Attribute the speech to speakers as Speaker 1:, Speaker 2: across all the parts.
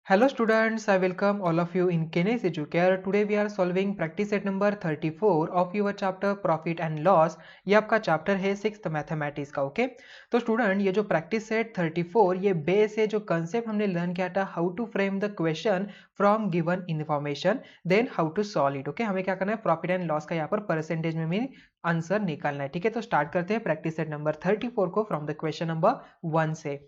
Speaker 1: Hello students, I welcome all of you in Kenes Educare. Today we are solving practice set number 34 of your chapter Profit and Loss. ये आपका chapter है 6th mathematics का. Okay तो student ये जो practice set 34 ये base है जो कंसेप्ट हमने लर्न किया था how to frame the question from given information then how to solve it. Okay हमें क्या करना है प्रॉफिट एंड लॉस का यहाँ पर परसेंटेज में भी आंसर निकालना है. ठीक है तो स्टार्ट करते हैं प्रैक्टिस सेट नंबर 34 को फ्रॉम द क्वेश्चन नंबर 1 से.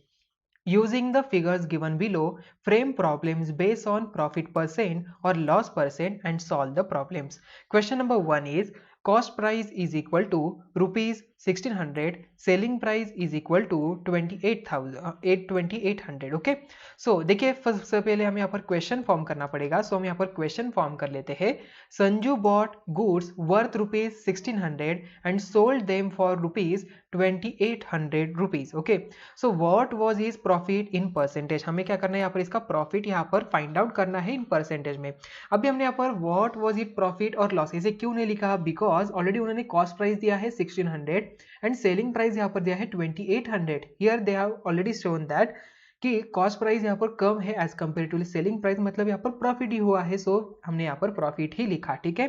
Speaker 1: Using the figures given below, frame problems based on profit percent or loss percent and solve the problems. Question number 1 is cost price is equal to rupees 1600, selling price is equal to 2800. Okay so देखिए सबसे पहले हमें यहाँ पर question form करना पड़ेगा. सो हम यहाँ पर क्वेश्चन फॉर्म कर लेते हैं. Sanju bought goods worth rupees 1600 and sold them for rupees 2800 rupees. Okay so what was his profit in percentage. हमें क्या करना है यहाँ पर इसका प्रॉफिट यहाँ पर फाइंड आउट करना है इन परसेंटेज में. अभी हमने यहाँ पर व्हाट वाज इट प्रॉफिट और लॉस इसे क्यों नहीं लिखा बिकॉज ऑलरेडी उन्होंने कॉस्ट प्राइस दिया है 1600 एंड सेलिंग प्राइस यहाँ पर दिया है 2800. Here they have already shown that कि कॉस्ट प्राइस यहाँ पर कम है एज कंपेरेटिवली सेलिंग प्राइस मतलब यहाँ पर प्रॉफिट ही हुआ है. सो हमने यहाँ पर प्रॉफिट ही लिखा. ठीक है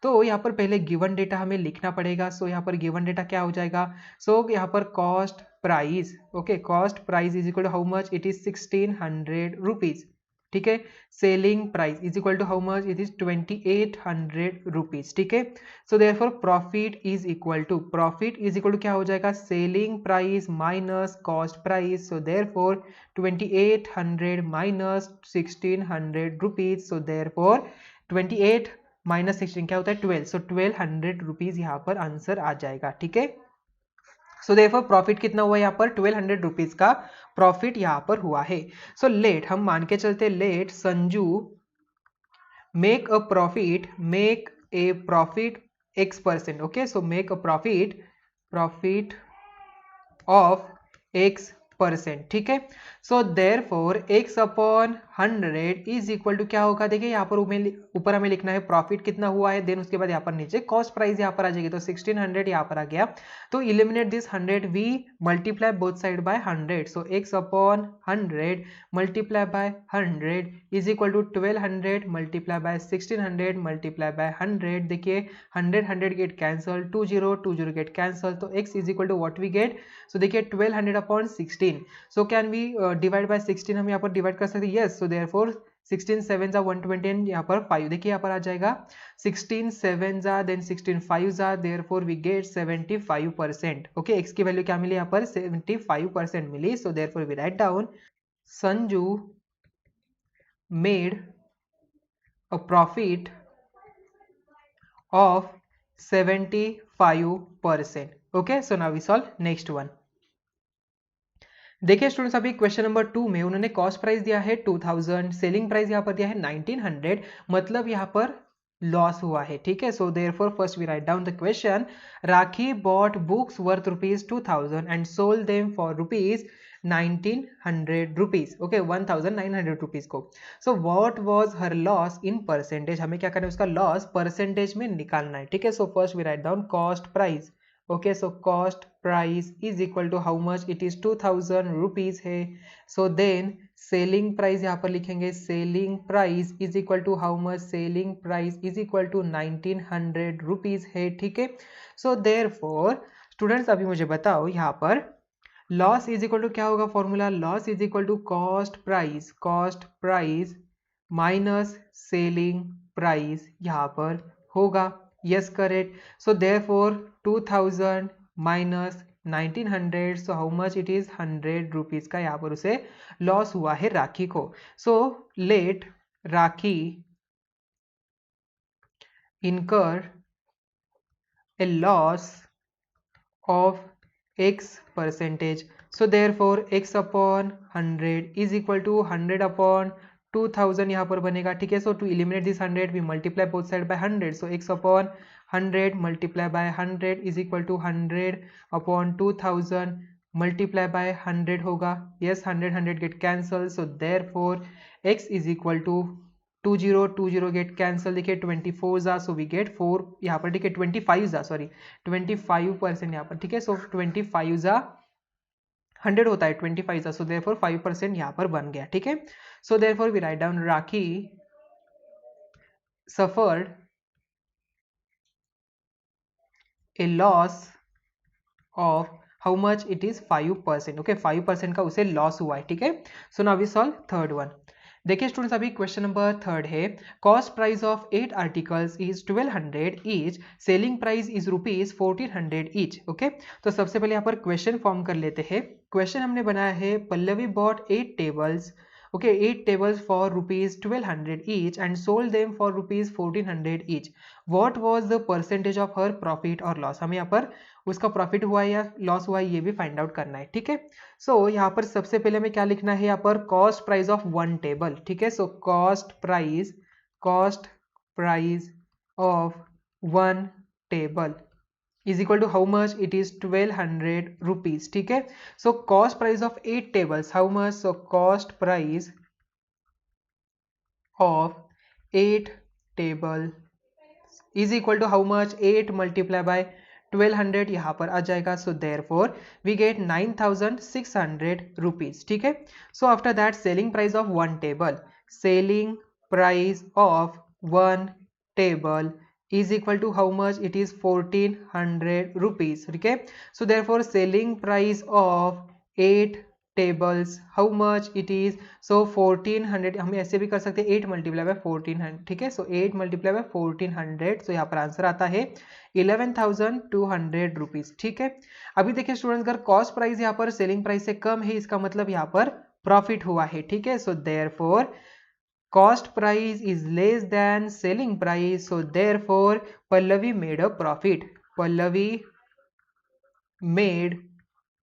Speaker 1: तो यहाँ पर पहले गिवन डेटा हमें लिखना पड़ेगा. सो यहाँ पर गिवन डेटा क्या हो जाएगा. सो यहाँ पर cost price. Okay cost price is equal to how much it is 1600 rupees. ठीक है selling price is equal to how much it is 2800 rupees. ठीक है so therefore profit is equal to क्या हो जाएगा selling price minus cost price. So therefore 2800 minus 1600 rupees. So therefore 28 minus 16 क्या होता है 12. सो 1200 रुपीज यहाँ पर आंसर आ जाएगा. ठीक है सो देयरफॉर प्रॉफिट कितना हुआ यहाँ पर 1200 रुपीज का प्रॉफिट यहाँ पर हुआ है. सो लेट हम मान के चलते let Sanju make a profit x%. Okay so make a profit of x%. ठीक है so therefore x upon 100 is equal to क्या होगा. देखिए यहाँ पर ऊपर हमें लिखना है प्रॉफिट कितना हुआ है देन उसके बाद यहाँ पर नीचे कॉस्ट प्राइस यहाँ पर आ जाएगी. तो 1600 यहाँ पर आ गया. तो eliminate this 100 we multiply both side by 100. So x upon 100 multiply by 100 is equal to 1200 multiply by 1600 multiply by 100. देखिए 100 गेट कैंसल 20 गेट कैंसल. तो x is equal to what we get. So देखिए 1200 upon 16. So can we divide by 16 हम यहाँ पर divide कर सकते हैं. Yes so therefore 16 7 जा 120 एंड यहाँ पर 5. देखिए यहाँ पर आ जाएगा 16 7 जा देन 16 5 जा therefore we get 75%. Okay x की वैल्यू क्या मिली यहाँ पर 75% मिली. So therefore we write down Sanju made a profit of 75%. Okay so now we solve next one. देखिए स्टूडेंट्स अभी क्वेश्चन नंबर 2 में उन्होंने कॉस्ट प्राइस दिया है 2000 सेलिंग प्राइस यहाँ पर दिया है 1900 मतलब यहाँ पर लॉस हुआ है. ठीक है so therefore first we write down the question. Rakhi bought books worth rupees 2000 and sold them for rupees 1900 rupees. Okay 1900 rupees को. So what was her loss in percentage. हमें क्या करना है उसका लॉस परसेंटेज में निकालना है. ठीक है so first we write down cost price. Okay so cost price is equal to how much it is 2000 rupees है. सो देन सेलिंग प्राइस यहाँ पर लिखेंगे selling price is equal to how much selling price is equal to 1900 rupees है. ठीक है so therefore students अभी मुझे बताओ यहाँ पर लॉस इज इक्वल टू क्या होगा formula. Loss is equal to cost price minus selling price यहाँ पर होगा. yes correct. so therefore 2000 minus 1900 so how much it is 100 rupees का यहाँ पर उसे लॉस हुआ है राखी को. so let rakhi incur a loss of x%. so therefore x upon 100 is equal to 100 upon 2000 यहाँ पर बनेगा. ठीक है so to eliminate this 100 we multiply both side by 100. So x upon 100 multiply by 100 is equal to 100 upon 2000 multiply by 100 होगा. Yes 100 get cancel. So therefore x is equal to 20 get cancel. देखिए 24 जा सो we gate 4 यहाँ पर. ठीक है 25 जा sorry 25% यहाँ पर. ठीक है सो 25 जा 100 होता है 25 का, सो देयरफॉर 5% यहाँ पर बन गया, ठीक है। So therefore we write down Rakhi suffered a loss of how much it is 5%, okay 5% का उसे लॉस हुआ है, ठीक है। So now we solve third one. देखिए स्टूडेंट्स, अभी क्वेश्चन नंबर थर्ड है, cost price of 8 articles is 1200 each, selling price is rupees 1400 each, okay. तो सबसे पहले यहाँ पर क्वेश्चन फॉर्म कर लेते हैं। क्वेश्चन हमने बनाया है, Pallavi bought 8 tables, okay, 8 tables for rupees 1200 each and sold them for rupees 1400 each. What was the percentage of her profit or loss? हमें यहाँ पर उसका प्रॉफिट हुआ है या लॉस हुआ है ये भी फाइंड आउट करना है, ठीक है। सो यहाँ पर सबसे पहले हमें क्या लिखना है, यहाँ पर cost price of one table, ठीक है। सो cost price of one table is equal to how much? It is 1200 rupees, ठीक है। so cost price of 8 tables, how much? so cost price of 8 table is equal to how much? 8 multiply by 1200 यहाँ पर आ जाएगा, so therefore we get 9600 rupees, ठीक है। so after that selling price of one table, selling price of one table is equal to how much? it is 1400 rupees, okay। so therefore selling price of 8 tables, how much it is? so 1400, हम ऐसे भी कर सकते हैं 8 multiply by 1400, ठीक है। so 8 multiply by 1400, so यहाँ पर आंसर आता है 11,200 रुपीज, ठीक है। अभी देखिए स्टूडेंट्स, अगर कॉस्ट प्राइस यहाँ पर सेलिंग प्राइस से कम है, इसका मतलब यहाँ पर प्रॉफिट हुआ है, ठीक है। So therefore cost price is less than selling price, so therefore Pallavi made a profit, Pallavi made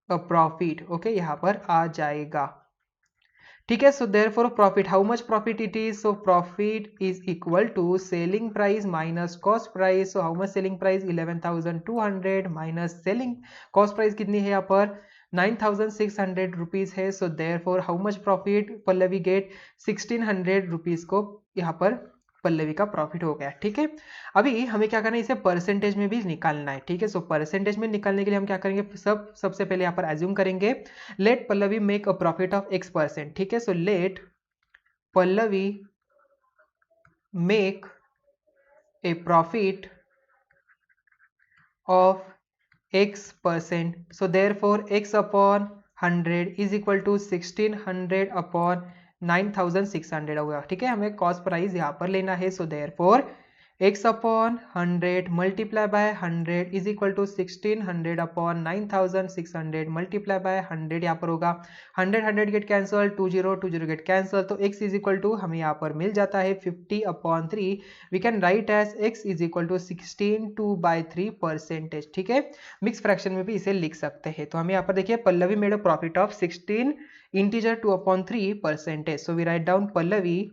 Speaker 1: a profit, okay, यहाँ पर आ जाएगा, ठीक है। So therefore profit, how much profit it is? So profit is equal to selling price minus cost price. So how much selling price? 11,200 minus selling cost price कितनी है यहाँ पर? 9,600 rupees है। So therefore how much profit Pallavi get? 1,600 rupees को यहाँ पर पल्लवी का profit हो गया, ठीक है। अभी हमें क्या करना है, इसे परसेंटेज में भी निकालना है, ठीक है। सो परसेंटेज में निकालने के लिए हम क्या करेंगे, सबसे पहले यहाँ पर एज्यूम करेंगे, let Pallavi make a profit of X%, ठीक है। So let Pallavi make a profit of X%, so therefore X upon 100 is equal to 1600 upon 9600 होगा, ठीक है। हमें कॉस्ट प्राइस यहाँ पर लेना है, so therefore X upon 100 multiply by 100 is equal to 1600 upon 9600 multiply by 100, यहाँ पर होगा 100 गेट कैंसल, 20 गेट कैंसल, तो X is equal to हमें यहाँ पर मिल जाता है 50 upon 3, we can write as X is equal to 16/3%, ठीक है। मिक्स फ्रैक्शन में भी इसे लिख सकते हैं। तो हमें यहाँ पर देखिए Pallavi made a profit of 16 integer 2/3%, so we write down Pallavi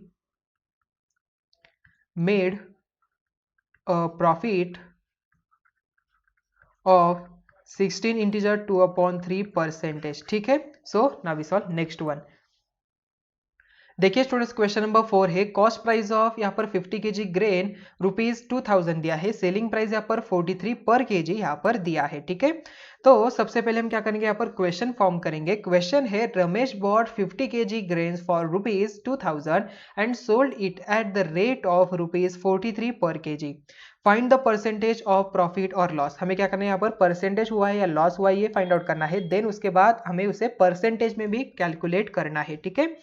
Speaker 1: made a profit of 16 integer 2/3%, ठीक है। So now we solve next one. देखिए स्टूडेंट्स, क्वेश्चन नंबर 4 है, कॉस्ट प्राइस ऑफ यहाँ पर 50 kg ग्रेन ₹2000 दिया है, सेलिंग प्राइस यहाँ पर 43 पर kg यहाँ पर दिया है, ठीक है। तो सबसे पहले हम क्या करेंगे, यहाँ पर क्वेश्चन फॉर्म करेंगे। क्वेश्चन है, Ramesh bought 50 kg grains for ₹2000 and sold it at the rate of ₹43 per kg, find the percentage of profit और लॉस। हमें क्या करना है, यहाँ पर परसेंटेज हुआ है या लॉस हुआ है ये फाइंड आउट करना है, देन उसके बाद हमें उसे परसेंटेज में भी कैलकुलेट करना है, ठीक है।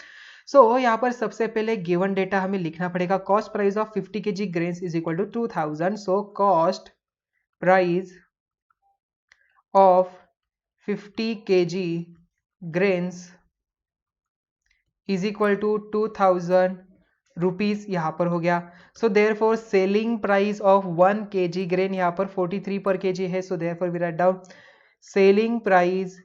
Speaker 1: सो यहाँ पर सबसे पहले गिवन डेटा हमें लिखना पड़ेगा, cost price of 50 kg grains is equal to 2000, so cost price of 50 kg grains is equal to 2000 rupees यहाँ पर हो गया। So therefore selling price of 1 kg grain यहाँ पर 43 पर kg है, so therefore we write down selling price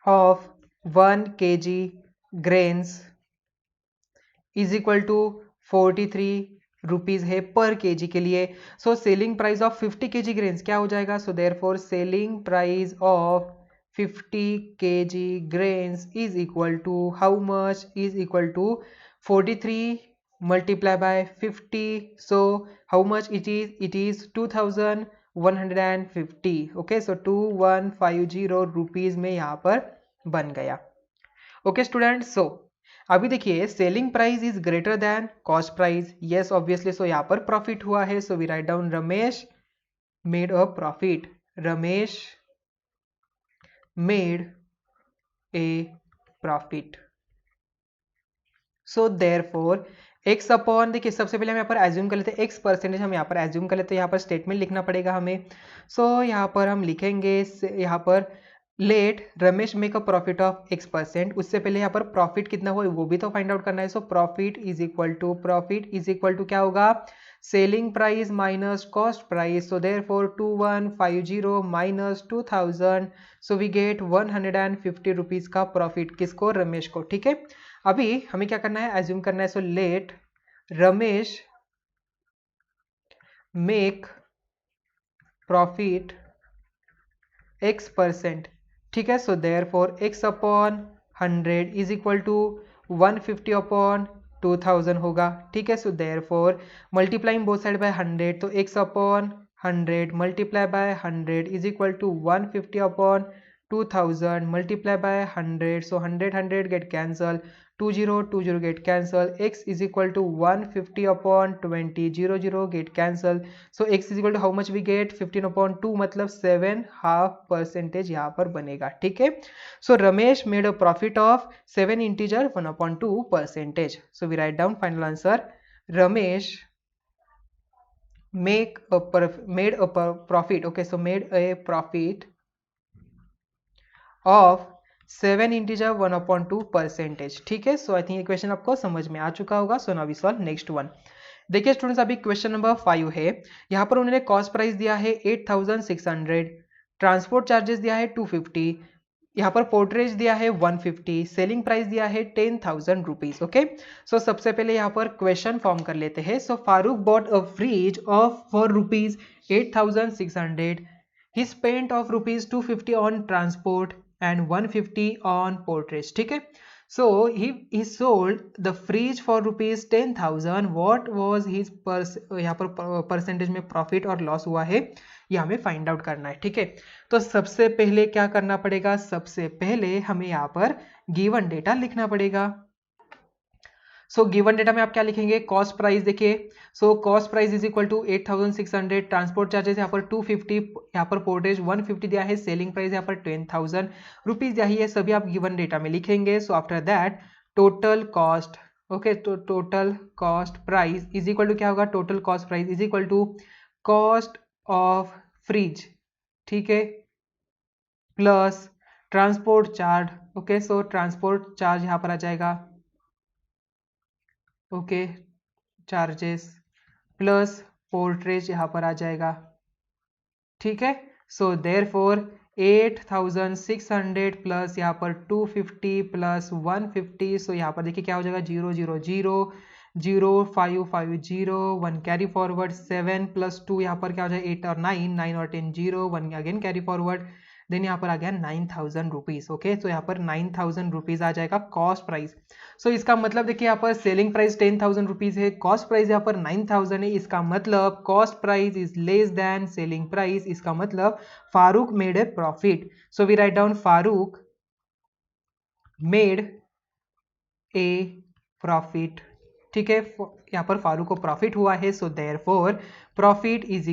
Speaker 1: of 1 kg grains is equal to 43 rupees है per kg के लिए। So selling price of 50 kg grains क्या हो जाएगा, सो therefore selling price of 50 kg grains is equal to how much? is equal to 43 multiply by 50, so how much it is? it is 2000 150. Okay, so 2150 rupees में यहाँ पर बन गया. Okay student, so अभी देखिए selling price is greater than cost price. Yes obviously, so यहाँ पर profit हुआ है. So we write down Ramesh made a profit. Ramesh made a profit. So therefore x upon, देखिए सबसे पहले हम यहाँ पर एज्यूम कर लेते हैं एक्स परसेंटेज. हम यहाँ पर एज्यूम कर लेते हैं, यहाँ पर स्टेटमेंट लिखना पड़ेगा हमें. सो यहाँ पर हम लिखेंगे यहाँ पर let Ramesh make a profit of x%. उससे पहले यहाँ पर प्रॉफिट कितना हुआ वो भी तो फाइंड आउट करना है. So profit is equal to क्या होगा, selling price minus cost price. So therefore 2150 minus 2000, so we get 150 rupees का प्रॉफिट. किसको, रमेश को. ठीक है, अभी हमें क्या करना है, एज्यूम करना है. So let Ramesh make profit x%. ठीक है, so therefore x upon 100 is equal to 150 upon 2000 होगा. ठीक है, so therefore multiplying both side by 100, तो x upon 100 multiply by 100 is equal to 150 upon 2000 multiply by 100. So 100 get cancel, 20 get cancel. X is equal to 150 upon 20, 0 get cancel. So x is equal to how much we get, 15 upon 2, मतलब 7.5% यहाँ पर बनेगा. ठीक है, so Ramesh made a profit of 7 integer 1/2%. So we write down final answer. Ramesh made a profit. Okay, so made a profit of 7 integer 1/2%. ठीक है, सो I think ये question आपको समझ में आ चुका होगा. So now we solve next one. देखिए स्टूडेंट्स, अभी क्वेश्चन नंबर 5 है. यहाँ पर उन्होंने कॉस्ट प्राइस दिया है 8600, ट्रांसपोर्ट चार्जेस दिया है 250, यहाँ पर पोर्टरेज दिया है 150, सेलिंग प्राइस दिया है 10,000 रुपीज. ओके, सो सबसे पहले यहाँ पर क्वेश्चन फॉर्म कर लेते हैं. So Farooq bought a fridge of for rupees 8600. He spent of rupees 250 on transport and 150 on porterage. ठीक है, so he sold the fridge for rupees 10,000. what was his यहाँ पर परसेंटेज में प्रॉफिट और लॉस हुआ है ये हमें फाइंड आउट करना है. ठीक है, तो सबसे पहले क्या करना पड़ेगा, सबसे पहले हमें यहाँ पर गिवन डेटा लिखना पड़ेगा. सो गिवन डेटा में आप क्या लिखेंगे, कॉस्ट प्राइस. देखिए, so cost price is equal to 8600, transport charges यहाँ पर 250, यहाँ पर पोर्टेज 150 दिया है, सेलिंग प्राइस यहाँ पर 10,000 रुपीज दिया है. सभी आप गिवन डेटा में लिखेंगे. So after that total cost. Okay, तो total cost price is equal to क्या होगा, total cost price is equal to cost of fridge. ठीक है, plus transport charge. Okay, so transport charge यहाँ पर आ जाएगा. ओके, चार्जेस प्लस पोर्टरेज यहाँ पर आ जाएगा. ठीक है, सो देयरफॉर 8600 प्लस यहाँ पर 250 प्लस 150. सो यहाँ पर देखिए क्या हो जाएगा, 0 0 0 0 5 5 0 1 कैरी फॉरवर्ड, 7 प्लस 2 यहाँ पर क्या हो जाएगा 8 और 9 9 और 10 0 1 अगेन कैरी फॉरवर्ड, देन यहाँ पर आ गया 9000 रुपीज. ओके, तो यहाँ पर 9000 रुपीज आ जाएगा कॉस्ट प्राइस. सो इसका मतलब देखिए यहाँ पर सेलिंग प्राइस 10,000 रुपीज है, कॉस्ट प्राइस यहाँ पर 9000 है. इसका मतलब cost price is less than selling price. इसका मतलब Farooq made a profit. So we write down Farooq made a profit. ठीक है, यहाँ पर फारूक को प्रॉफिट हुआ है. So therefore profit is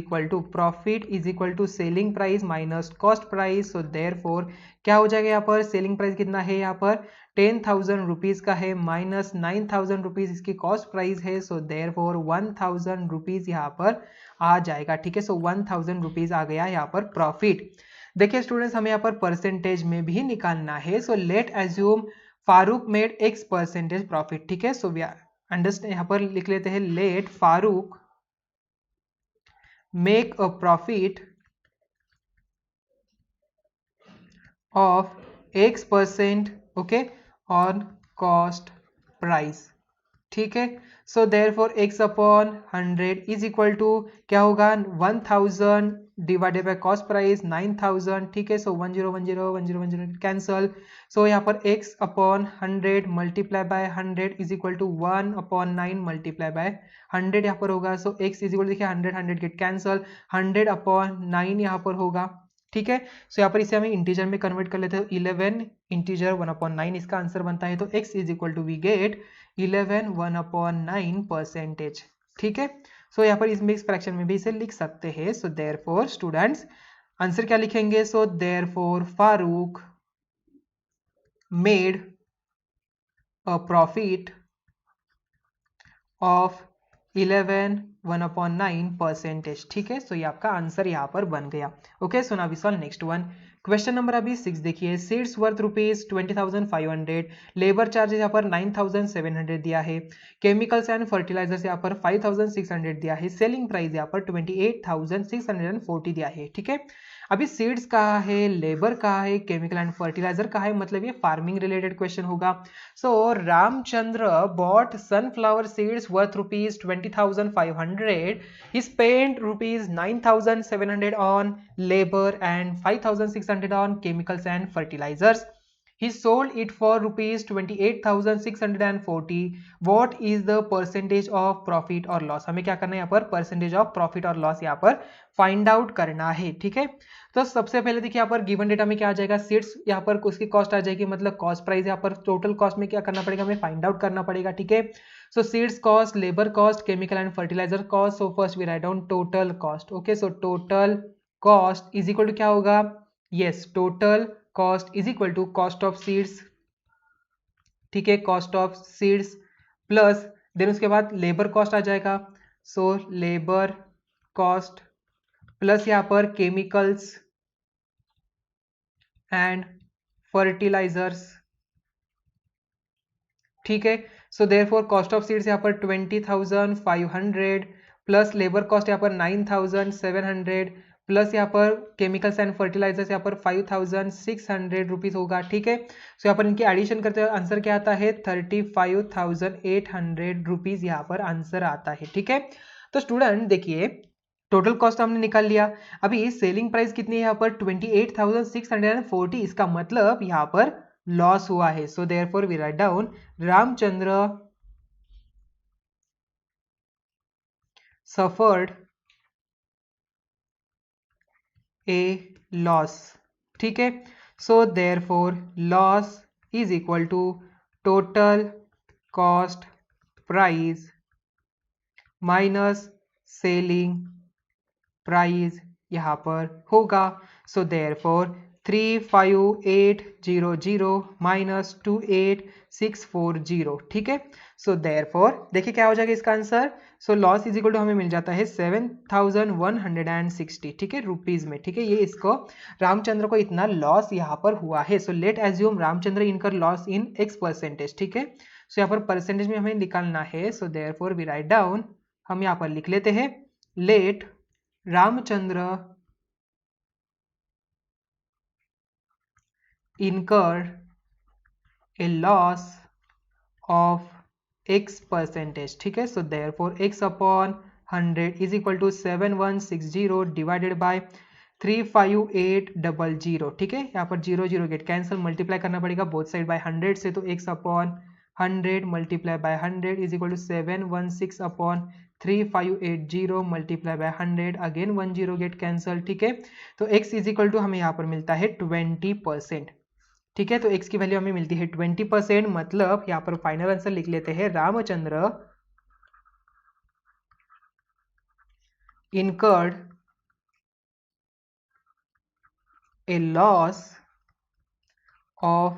Speaker 1: equal to selling price minus cost price. So therefore क्या हो जाएगा, यहाँ पर सेलिंग प्राइस कितना है, यहाँ पर 10,000 रुपीज का है, माइनस 9,000 रुपीज इसकी कॉस्ट प्राइस है. सो देयरफॉर 1,000 रुपीज यहाँ पर आ जाएगा. ठीक है, सो 1,000 रुपीज आ गया यहाँ पर प्रॉफिट. देखिए स्टूडेंट्स, हमें यहाँ पर परसेंटेज में भी निकालना है. So late assume Farooq made x% profit. ठीक है, सो वी अंडरस्टैंड, यहाँ पर लिख लेते हैं let Farooq make a profit of x%. Okay, on cost price. ठीक है, so therefore x upon 100 is equal to क्या होगा, 1000 डिवाइडेड बाय कॉस्ट प्राइस 9000, ठीक है। सो 1010 कैंसल। सो यहाँ पर x upon 100 multiply by 100 is equal to 1/9 multiply by 100 यहाँ पर होगा। सो x इज इक्वल, देखिए 100 गेट कैंसल, 100/9 यहाँ पर होगा, ठीक है। सो यहाँ पर इसे हमें इंटीजर में कन्वर्ट कर लेते हैं, 11 इंटीजर 1/9 इसका आंसर बनता है। तो x is equal to we get 11 1/9%, ठीक है। सो यहाँ पर इस मिक्स फ्रैक्शन में भी इसे लिख सकते हैं। सो देयरफॉर स्टूडेंट्स आंसर क्या लिखेंगे? So therefore Farooq made a profit of 11 1/9%, ठीक है। सो ये आपका आंसर यहाँ पर बन गया। Okay, so now we solve next one. Question number अभी 6 देखिए, सीड्स वर्थ ₹20,500, लेबर चार्जेस यहाँ पर 9,700 दिया है, केमिकल्स एंड फर्टिलाइजर्स यहाँ पर 5,600 दिया है, सेलिंग प्राइस यहाँ पर 28,640 दिया है, ठीक है। अभी सीड्स कहाँ है, लेबर कहाँ है, केमिकल एंड फर्टिलाइजर कहाँ है, मतलब ये फार्मिंग रिलेटेड क्वेश्चन होगा। सो Ramchandra bought sunflower seeds worth ₹20,500. He spent ₹9,700 on labor and 5,600 on chemicals and fertilizers. He sold it for ₹28,640. What is the percentage of profit or loss? हमें क्या करना है यहाँ पर, परसेंटेज ऑफ प्रॉफिट और loss यहाँ पर फाइंड आउट करना है, ठीक है। तो सबसे पहले देखिए यहाँ पर गिवन डेटा में क्या आ जाएगा, सीड्स यहाँ पर उसकी कॉस्ट आ जाएगी, मतलब कॉस्ट प्राइस यहाँ पर टोटल कॉस्ट में क्या करना पड़ेगा, हमें फाइंड आउट करना पड़ेगा, ठीक है। So seeds cost, labour cost, chemical and fertiliser cost. So first we write down total cost. Okay, so total cost is equal to क्या होगा, yes, total cost is equal to cost of seeds, ठीक है, cost of seeds plus then उसके बाद labour cost आ जाएगा। So labour cost plus यहाँ पर chemicals and fertilisers, ठीक है। So therefore cost of seeds यहाँ पर 20,500 प्लस लेबर कॉस्ट यहाँ पर 9,700 प्लस यहाँ पर केमिकल्स एंड फर्टिलाइजर्स यहाँ पर 5,600 रुपीज होगा, ठीक है। सो यहाँ पर इनकी एडिशन करते हुए आंसर क्या आता है, 35,800 रुपीज यहाँ पर आंसर आता है, ठीक है। तो स्टूडेंट देखिए टोटल कॉस्ट हमने निकाल लिया, अभी सेलिंग प्राइस कितनी है यहाँ पर 28,640, इसका मतलब यहाँ पर लॉस हुआ है। So therefore we write down Ramchandra suffered a loss, ठीक है। So therefore loss is equal to total cost price minus selling price यहाँ पर होगा। सो देयरफॉर 35,800 माइनस 28,640, ठीक है। सो देयरफॉर देखिए क्या हो जाएगा इसका answer. So loss is equal to हमें मिल जाता है 7,160, ठीक है, रुपीज में, ठीक है। ये इसको रामचंद्र को इतना लॉस यहाँ पर हुआ है। सो लेट एज्यूम रामचंद्र इनकर लॉस इन x%, ठीक है। सो यहाँ पर परसेंटेज में हमें निकालना है। So therefore we write down, हम यहाँ पर लिख लेते हैं, let Ramchandra incurred a loss of x%, ठीक है। So therefore x upon 100 is equal to 7160 divided by 35800, ठीक है। यहाँ पर 0 गेट कैंसिल, मल्टीप्लाई करना पड़ेगा बोथ साइड बाय 100 से, तो x upon 100 multiply by 100 is equal to 716 upon 3580 multiply by 100, again 10 get cancel, ठीक है। तो x इज इक्वल टू हमें यहाँ पर मिलता है 20%, ठीक है। तो x की वैल्यू हमें मिलती है 20%, मतलब यहाँ पर फाइनल आंसर लिख लेते हैं, Ramchandra incurred a loss of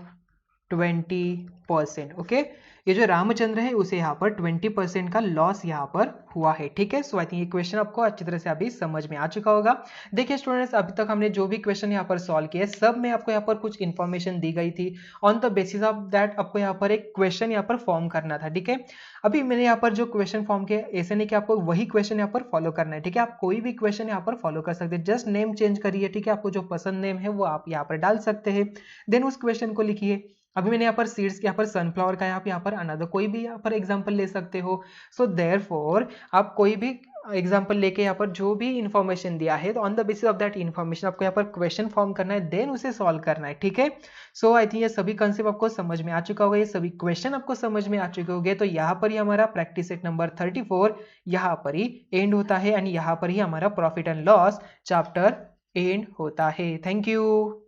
Speaker 1: 20%, okay. ये जो रामचंद्र है उसे यहाँ पर 20% का लॉस यहाँ पर हुआ है, ठीक है। सो आई थिंक ये क्वेश्चन आपको अच्छी तरह से अभी समझ में आ चुका होगा। देखिए स्टूडेंट्स, अभी तक हमने जो भी क्वेश्चन यहाँ पर सॉल्व किए सब में आपको यहाँ पर कुछ इन्फॉर्मेशन दी गई थी, on the basis of that आपको यहाँ पर एक क्वेश्चन यहाँ पर फॉर्म करना था, ठीक है। अभी मैंने यहाँ पर जो क्वेश्चन फॉर्म किया, ऐसे नहीं कि आपको वही क्वेश्चन यहाँ पर फॉलो करना है, ठीक है। आप कोई भी क्वेश्चन यहाँ पर फॉलो कर सकते हैं, जस्ट नेम चेंज करिए, ठीक है। आपको जो पसंद नेम है वो आप यहाँ पर डाल सकते हैं, देन उस क्वेश्चन को लिखिए। अभी मैंने यहाँ पर सीड्स, यहाँ पर सनफ्लावर का, आप यहाँ पर अनदर कोई भी यहाँ पर एग्जांपल ले सकते हो। सो देयरफॉर आप कोई भी एग्जाम्पल लेके यहाँ पर जो भी इन्फॉर्मेशन दिया है, तो on the basis of that information आपको यहाँ पर क्वेश्चन फॉर्म करना है, देन उसे सॉल्व करना है, ठीक है। सो आई थिंक ये सभी कंसेप्ट आपको समझ में आ चुका होगा, ये सभी क्वेश्चन आपको समझ में आ चुके होंगे। तो यहाँ पर ही हमारा प्रैक्टिस सेट नंबर 34 यहाँ पर ही एंड होता है, एंड यहाँ पर ही हमारा profit and loss chapter and होता है। Thank you.